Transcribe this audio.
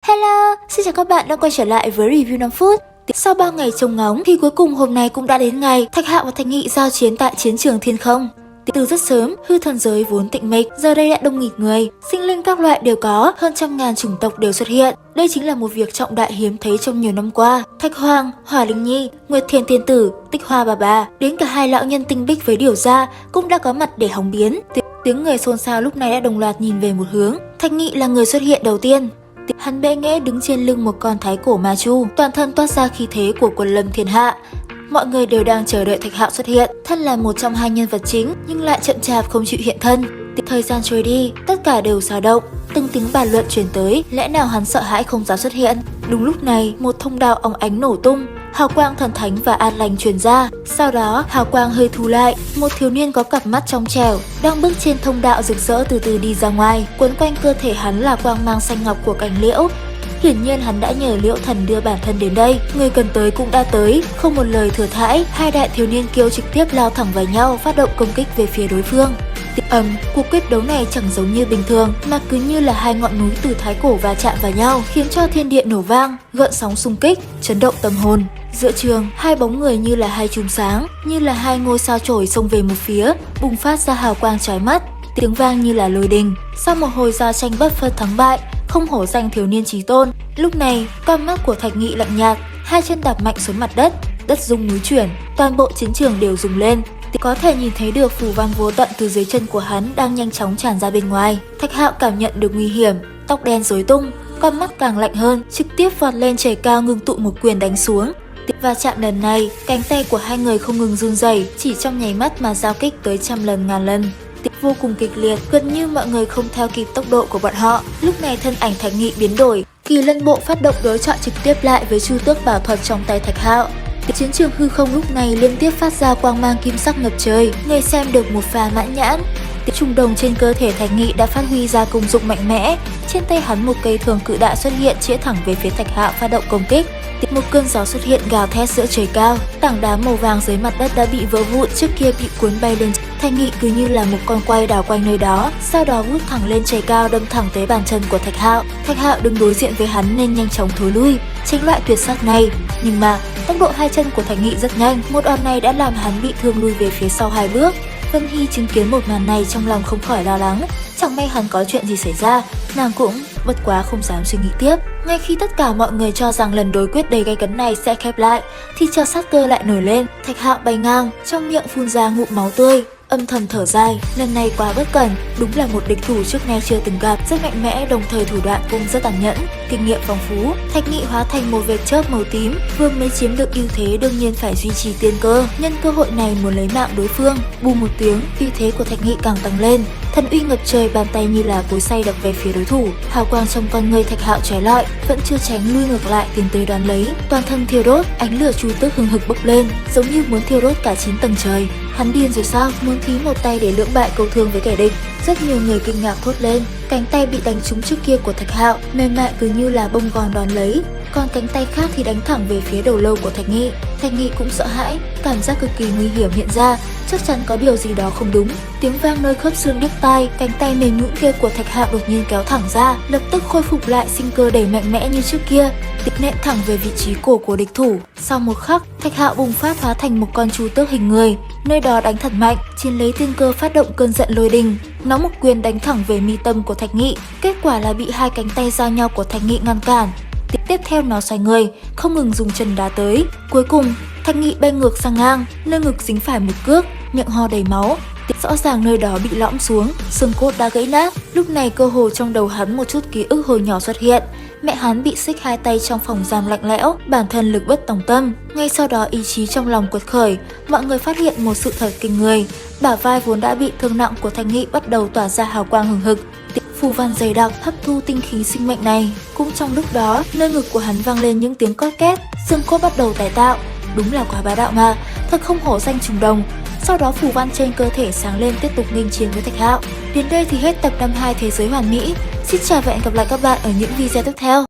Hello, xin chào các bạn đã quay trở lại với review 5 phút. Sau 3 ngày trông ngóng thì cuối cùng hôm nay cũng đã đến ngày Thạch Hạo và Thạch Nghị giao chiến tại chiến trường Thiên Không. Từ rất sớm, hư thần giới vốn tĩnh mịch, giờ đây đã đông nghịt người, sinh linh các loại đều có, hơn trăm ngàn chủng tộc đều xuất hiện. Đây chính là một việc trọng đại hiếm thấy trong nhiều năm qua. Thạch Hoàng, Hỏa Linh Nhi, Nguyệt Thiên Tiên Tử, Tích Hoa bà, đến cả hai lão nhân tinh bích với Điểu Gia cũng đã có mặt để hóng biến. Tiếng người xôn xao lúc này đã đồng loạt nhìn về một hướng. Thạch Nghị là người xuất hiện đầu tiên. Hắn bẽ nghẽ đứng trên lưng một con thái cổ ma chu, toàn thân toát ra khí thế của quân lâm thiên hạ. Mọi người đều đang chờ đợi Thạch Hạo xuất hiện. Thân là một trong hai nhân vật chính nhưng lại chậm chạp không chịu hiện thân. Thời gian trôi đi, tất cả đều dao động. Từng tiếng bàn luận truyền tới, lẽ nào hắn sợ hãi không dám xuất hiện. Đúng lúc này, một thông đạo óng ánh nổ tung, hào quang thần thánh và an lành truyền ra. Sau đó, hào quang hơi thu lại, một thiếu niên có cặp mắt trong trẻo đang bước trên thông đạo rực rỡ từ từ đi ra ngoài. Quấn quanh cơ thể hắn là quang mang xanh ngọc của cành liễu. Hiển nhiên hắn đã nhờ Liễu Thần đưa bản thân đến đây. Người cần tới cũng đã tới, không một lời thừa thãi, hai đại thiếu niên kiêu trực tiếp lao thẳng vào nhau, phát động công kích về phía đối phương. Cuộc quyết đấu này chẳng giống như bình thường mà cứ như là hai ngọn núi từ thái cổ va chạm vào nhau, khiến cho thiên địa nổ vang, gợn sóng xung kích, chấn động tâm hồn. Giữa trường, hai bóng người như là hai chùm sáng, như là hai ngôi sao chổi xông về một phía, bùng phát ra hào quang chói mắt, tiếng vang như là lôi đình. Sau một hồi giao tranh bất phân thắng bại, không hổ danh thiếu niên chí tôn. Lúc này, con mắt của Thạch Nghị lạnh nhạt, hai chân đạp mạnh xuống mặt đất, đất rung núi chuyển, toàn bộ chiến trường đều rung lên. Có thể nhìn thấy được phù văn vô tận từ dưới chân của hắn đang nhanh chóng tràn ra bên ngoài. Thạch Hạo cảm nhận được nguy hiểm, tóc đen rối tung, con mắt càng lạnh hơn, trực tiếp vọt lên trời cao ngưng tụ một quyền đánh xuống. Va chạm lần này, cánh tay của hai người không ngừng run rẩy, chỉ trong nháy mắt mà giao kích tới trăm lần ngàn lần. Vô cùng kịch liệt, gần như mọi người không theo kịp tốc độ của bọn họ. Lúc này thân ảnh Thạch Nghị biến đổi, Kỳ Lân Bộ phát động đối chọi trực tiếp lại với Chu Tước Bảo Thuật trong tay Thạch Hạo. Chiến trường hư không lúc này liên tiếp phát ra quang mang kim sắc ngập trời, người xem được một pha mãn nhãn. Trùng đồng trên cơ thể Thạch Nghị đã phát huy ra công dụng mạnh mẽ. Trên tay hắn một cây thường cự đại xuất hiện chĩa thẳng về phía Thạch Hạo phát động công kích. Một cơn gió xuất hiện gào thét giữa trời cao, tảng đá màu vàng dưới mặt đất đã bị vỡ vụn, trước kia bị cuốn bay lên. Thạch Nghị cứ như là một con quay đảo quanh nơi đó, sau đó vút thẳng lên trời cao đâm thẳng tới bàn chân của Thạch Hạo. Thạch Hạo đứng đối diện với hắn nên nhanh chóng thối lui, tránh loại tuyệt sát này. Nhưng mà tốc độ hai chân của Thạch Nghị rất nhanh, một đòn này đã làm hắn bị thương lui về phía sau hai bước. Vân Hy chứng kiến một màn này trong lòng không khỏi lo lắng, chẳng may hắn có chuyện gì xảy ra, nàng cũng bất quá không dám suy nghĩ tiếp. Ngay khi tất cả mọi người cho rằng lần đối quyết đầy gay cấn này sẽ khép lại, thì chợt sát cơ lại nổi lên. Thạch Hạo bay ngang, trong miệng phun ra ngụm máu tươi, âm thầm thở dài, lần này quá bất cẩn, đúng là một địch thủ trước nay chưa từng gặp, rất mạnh mẽ, đồng thời thủ đoạn cũng rất tàn nhẫn, kinh nghiệm phong phú. Thạch Nghị hóa thành một vệt chớp màu tím, vừa mới chiếm được ưu thế đương nhiên phải duy trì tiên cơ, nhân cơ hội này muốn lấy mạng đối phương. Bù một tiếng, uy thế của Thạch Nghị càng tăng lên, thần uy ngập trời, bàn tay như là cối xay đập về phía đối thủ. Hào quang trong con người Thạch Hạo chói lọi, vẫn chưa tránh lui ngược lại tiến tới đón lấy, toàn thân thiêu đốt, ánh lửa Chu Tước hừng hực bốc lên, giống như muốn thiêu đốt cả 9 tầng trời. Hắn điên rồi sao, muốn thí một tay để lưỡng bại câu thương với kẻ địch. Rất nhiều người kinh ngạc thốt lên, cánh tay bị đánh trúng trước kia của Thạch Hạo mềm mại cứ như là bông gòn đón lấy, còn cánh tay khác thì đánh thẳng về phía đầu lâu của Thạch Nghị. Thạch Nghị cũng sợ hãi, cảm giác cực kỳ nguy hiểm hiện ra, chắc chắn có điều gì đó không đúng. Tiếng vang nơi khớp xương điếc tai, cánh tay mềm nhũn kia của Thạch Hạo đột nhiên kéo thẳng ra, lập tức khôi phục lại sinh cơ đầy mạnh mẽ như trước kia, nện thẳng về vị trí cổ của địch thủ. Sau một khắc, Thạch Hạo bùng phát hóa thành một con chu tước hình người, nơi đó đánh thật mạnh, chiến lấy tiên cơ phát động cơn giận lôi đình, nó một quyền đánh thẳng về mi tâm của Thạch Nghị, kết quả là bị hai cánh tay giao nhau của Thạch Nghị ngăn cản. Tiếp theo nó xoay người, không ngừng dùng chân đá tới. Cuối cùng, Thạch Nghị bay ngược sang ngang, nơi ngực dính phải một cước, miệng ho đầy máu. Rõ ràng nơi đó bị lõm xuống, xương cốt đã gãy nát. Lúc này cơ hồ trong đầu hắn một chút ký ức hồi nhỏ xuất hiện. Mẹ hắn bị xích hai tay trong phòng giam lạnh lẽo, bản thân lực bất tòng tâm. Ngay sau đó ý chí trong lòng quật khởi, mọi người phát hiện một sự thật kinh người. Bả vai vốn đã bị thương nặng của Thạch Nghị bắt đầu tỏa ra hào quang hừng hực. Phù văn dày đặc hấp thu tinh khí sinh mệnh này. Cũng trong lúc đó, nơi ngực của hắn vang lên những tiếng cót két, xương cốt bắt đầu tái tạo. Đúng là quá bá đạo mà, thật không hổ danh trùng đồng. Sau đó phù văn trên cơ thể sáng lên tiếp tục nghênh chiến với Thạch Hạo. Đến đây thì hết tập 52 Thế giới hoàn mỹ. Xin chào và hẹn gặp lại các bạn ở những video tiếp theo.